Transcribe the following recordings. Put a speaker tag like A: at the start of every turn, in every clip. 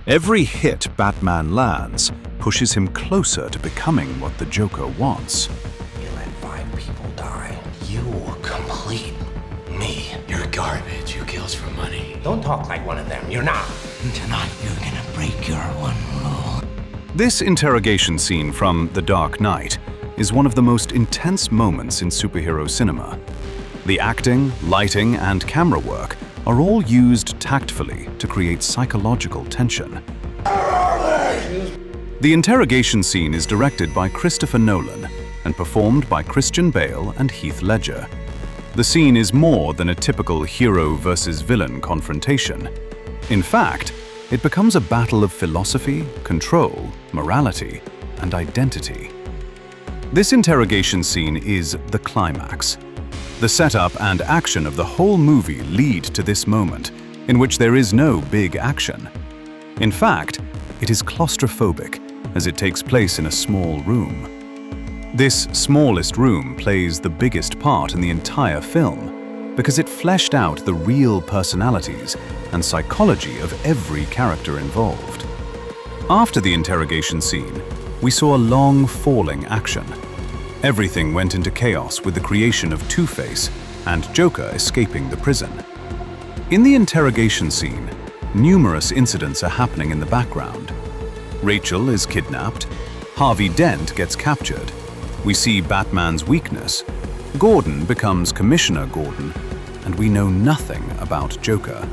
A: Every hit Batman lands pushes him closer to becoming what the Joker wants.
B: You let 5 people die. You complete me. You're garbage. You kills for money. Don't talk like one of them. You're not. Tonight, you're gonna break your one rule.
A: This interrogation scene from The Dark Knight is one of the most intense moments in superhero cinema. The acting, lighting, and camera work are all used tactfully to create psychological tension. The interrogation scene is directed by Christopher Nolan and performed by Christian Bale and Heath Ledger. The scene is more than a typical hero versus villain confrontation. In fact, it becomes a battle of philosophy, control, morality, and identity. This interrogation scene is the climax. The setup and action of the whole movie lead to this moment, in which there is no big action. In fact, it is claustrophobic, as it takes place in a small room. This smallest room plays the biggest part in the entire film, because it fleshed out the real personalities and psychology of every character involved. After the interrogation scene, we saw a long falling action. Everything went into chaos with the creation of Two-Face and Joker escaping the prison. In the interrogation scene, numerous incidents are happening in the background. Rachel is kidnapped, Harvey Dent gets captured, we see Batman's weakness, Gordon becomes Commissioner Gordon, and we know nothing about Joker.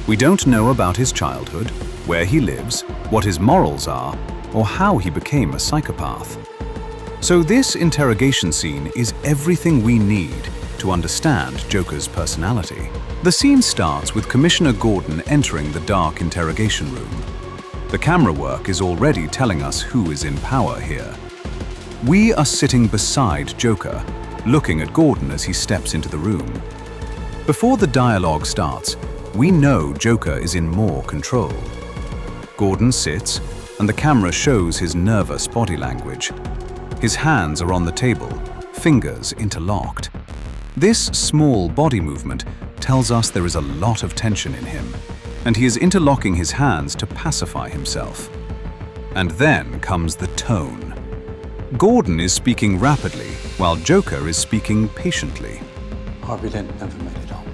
A: We don't know about his childhood, where he lives, what his morals are, or how he became a psychopath. So this interrogation scene is everything we need to understand Joker's personality. The scene starts with Commissioner Gordon entering the dark interrogation room. The camera work is already telling us who is in power here. We are sitting beside Joker, looking at Gordon as he steps into the room. Before the dialogue starts, we know Joker is in more control. Gordon sits, and the camera shows his nervous body language. His hands are on the table, fingers interlocked. This small body movement tells us there is a lot of tension in him, and he is interlocking his hands to pacify himself. And then comes the tone. Gordon is speaking rapidly, while Joker is speaking patiently.
C: Harvey Dent never made it home.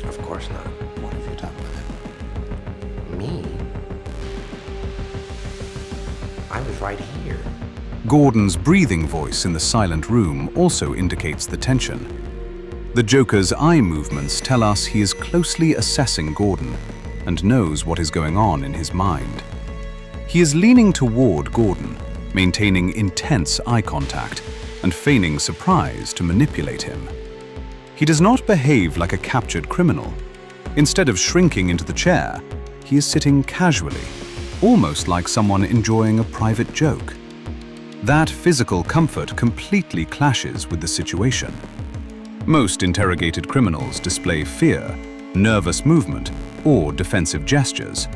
B: Of course not.
C: What have you done with him?
B: Me? I was right here.
A: Gordon's breathing voice in the silent room also indicates the tension. The Joker's eye movements tell us he is closely assessing Gordon and knows what is going on in his mind. He is leaning toward Gordon, maintaining intense eye contact and feigning surprise to manipulate him. He does not behave like a captured criminal. Instead of shrinking into the chair, he is sitting casually, almost like someone enjoying a private joke. That physical comfort completely clashes with the situation. Most interrogated criminals display fear, nervous movement, or defensive gestures.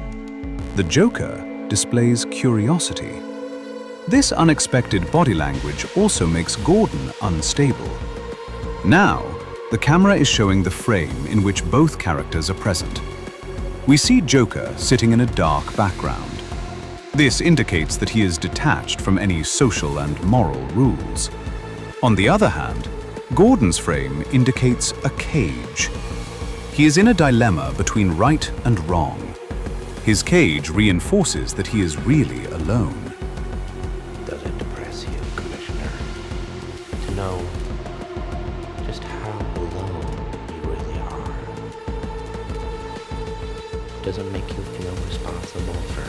A: The Joker displays curiosity. This unexpected body language also makes Gordon unstable. Now, the camera is showing the frame in which both characters are present. We see Joker sitting in a dark background. This indicates that he is detached from any social and moral rules. On the other hand, Gordon's frame indicates a cage. He is in a dilemma between right and wrong. His cage reinforces that he is really alone.
B: Does it depress you, Commissioner, to know just how alone you really are? Does it make you feel responsible for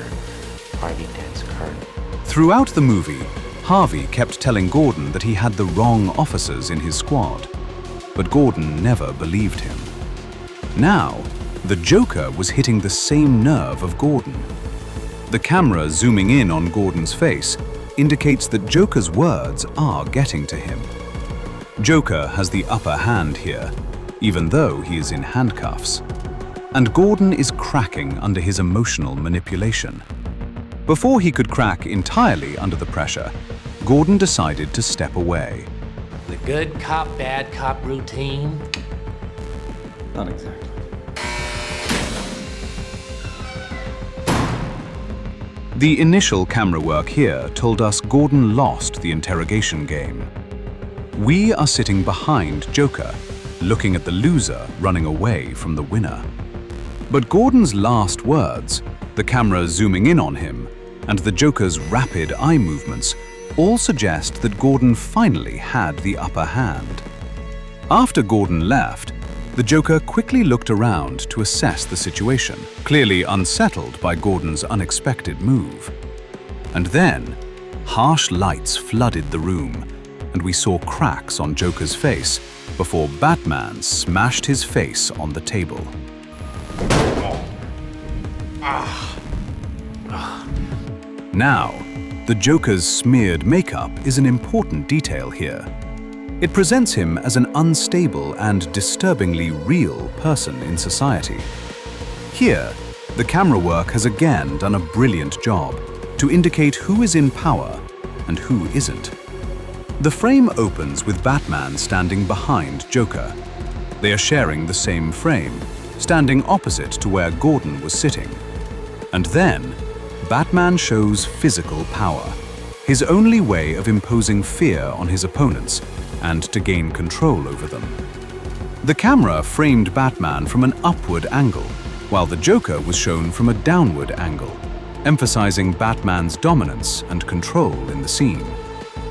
B: Harvey Dent's current?
A: Throughout the movie, Harvey kept telling Gordon that he had the wrong officers in his squad, but Gordon never believed him. Now, the Joker was hitting the same nerve of Gordon. The camera zooming in on Gordon's face indicates that Joker's words are getting to him. Joker has the upper hand here, even though he is in handcuffs. And Gordon is cracking under his emotional manipulation. Before he could crack entirely under the pressure, Gordon decided to step away.
B: The good cop, bad cop routine?
C: Not exactly.
A: The initial camera work here told us Gordon lost the interrogation game. We are sitting behind Joker, looking at the loser running away from the winner. But Gordon's last words, the camera zooming in on him, and the Joker's rapid eye movements all suggest that Gordon finally had the upper hand. After Gordon left, the Joker quickly looked around to assess the situation, clearly unsettled by Gordon's unexpected move. And then, harsh lights flooded the room, and we saw cracks on Joker's face before Batman smashed his face on the table. Now, the Joker's smeared makeup is an important detail here. It presents him as an unstable and disturbingly real person in society. Here, the camera work has again done a brilliant job to indicate who is in power and who isn't. The frame opens with Batman standing behind Joker. They are sharing the same frame, standing opposite to where Gordon was sitting. And then, Batman shows physical power, his only way of imposing fear on his opponents and to gain control over them. The camera framed Batman from an upward angle, while the Joker was shown from a downward angle, emphasizing Batman's dominance and control in the scene.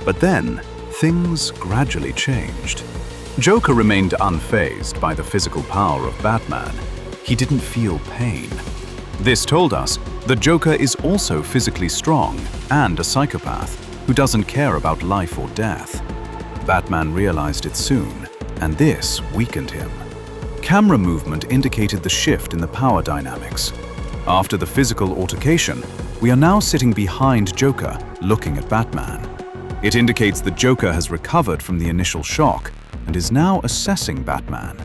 A: But then, things gradually changed. Joker remained unfazed by the physical power of Batman. He didn't feel pain. This told us the Joker is also physically strong and a psychopath who doesn't care about life or death. Batman realized it soon, and this weakened him. Camera movement indicated the shift in the power dynamics. After the physical altercation, we are now sitting behind Joker, looking at Batman. It indicates the Joker has recovered from the initial shock and is now assessing Batman.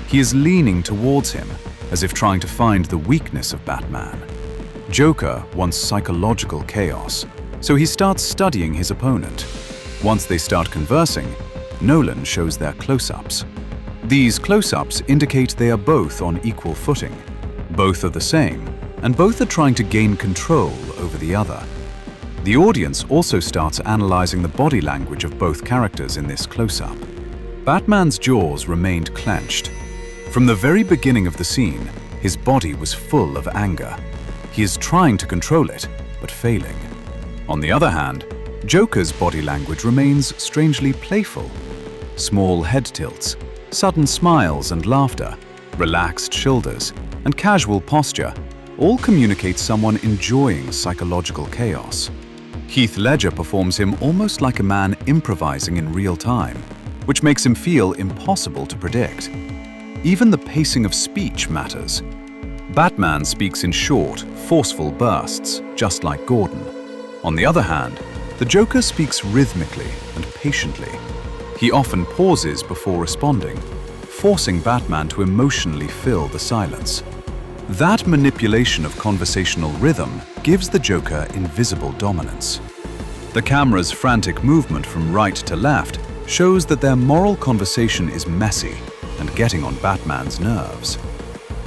A: He is leaning towards him, as if trying to find the weakness of Batman. Joker wants psychological chaos, so he starts studying his opponent. Once they start conversing, Nolan shows their close-ups. These close-ups indicate they are both on equal footing. Both are the same, and both are trying to gain control over the other. The audience also starts analyzing the body language of both characters in this close-up. Batman's jaws remained clenched. From the very beginning of the scene, his body was full of anger. He is trying to control it, but failing. On the other hand, Joker's body language remains strangely playful. Small head tilts, sudden smiles and laughter, relaxed shoulders, and casual posture all communicate someone enjoying psychological chaos. Heath Ledger performs him almost like a man improvising in real time, which makes him feel impossible to predict. Even the pacing of speech matters. Batman speaks in short, forceful bursts, just like Gordon. On the other hand, the Joker speaks rhythmically and patiently. He often pauses before responding, forcing Batman to emotionally fill the silence. That manipulation of conversational rhythm gives the Joker invisible dominance. The camera's frantic movement from right to left shows that their moral conversation is messy and getting on Batman's nerves.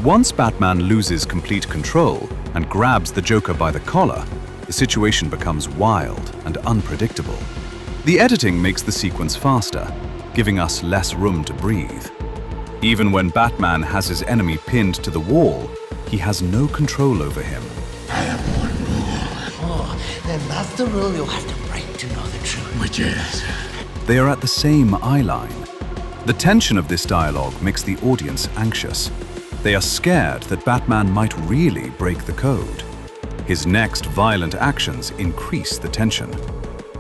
A: Once Batman loses complete control and grabs the Joker by the collar, the situation becomes wild and unpredictable. The editing makes the sequence faster, giving us less room to breathe. Even when Batman has his enemy pinned to the wall, he has no control over him.
B: I have one rule. Oh, then that's the rule you'll have to break to know the truth. Which is?
A: They are at the same eye line. The tension of this dialogue makes the audience anxious. They are scared that Batman might really break the code. His next violent actions increase the tension.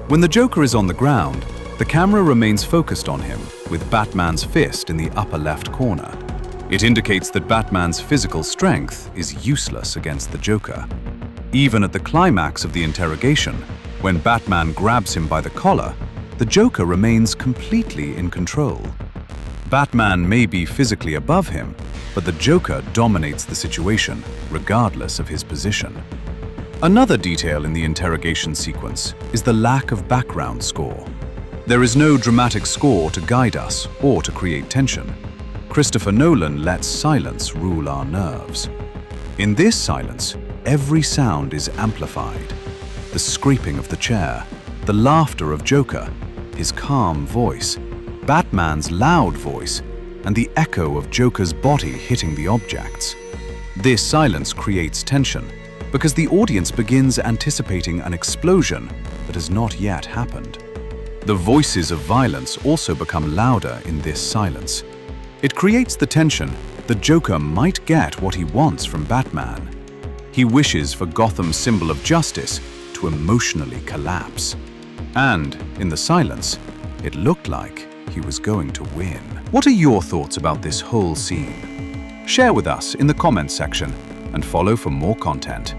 A: When the Joker is on the ground, the camera remains focused on him, with Batman's fist in the upper left corner. It indicates that Batman's physical strength is useless against the Joker. Even at the climax of the interrogation, when Batman grabs him by the collar, the Joker remains completely in control. Batman may be physically above him, but the Joker dominates the situation, regardless of his position. Another detail in the interrogation sequence is the lack of background score. There is no dramatic score to guide us or to create tension. Christopher Nolan lets silence rule our nerves. In this silence, every sound is amplified. The scraping of the chair, the laughter of Joker, his calm voice, Batman's loud voice, and the echo of Joker's body hitting the objects. This silence creates tension because the audience begins anticipating an explosion that has not yet happened. The voices of violence also become louder in this silence. It creates the tension that Joker might get what he wants from Batman. He wishes for Gotham's symbol of justice to emotionally collapse. And, in the silence, it looked like he was going to win. What are your thoughts about this whole scene? Share with us in the comments section and follow for more content.